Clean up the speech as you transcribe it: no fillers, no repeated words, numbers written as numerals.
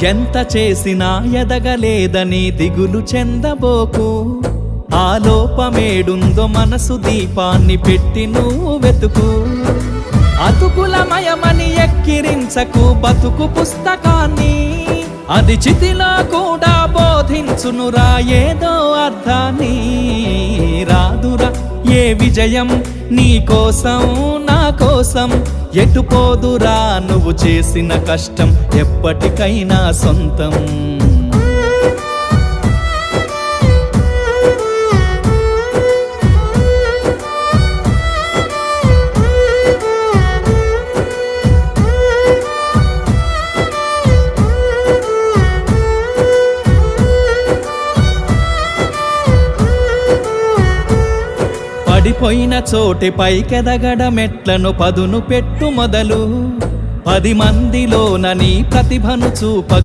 ఎంత చేసినా ఎదగలేదని దిగులు చెందబోకు. ఆ లోపమేడుందో మనసు దీపాన్ని పెట్టి నువ్వు వెతుకు. అతుకులమయమని ఎక్కిరించకు బతుకు పుస్తకాన్ని, అది చితిలో కూడా బోధించునురా ఏదో అర్థాన్ని. రాదురా ఏ విజయం నీ కోసం నా కోసం, ఎటుపోదురా నువ్వు చేసిన కష్టం ఎప్పటికైనా సొంతం. పడిపోయిన చోటి పైకెదగడమెట్లను పదును పెట్టు మొదలు. 10 మందిలోన నీ ప్రతిభను చూప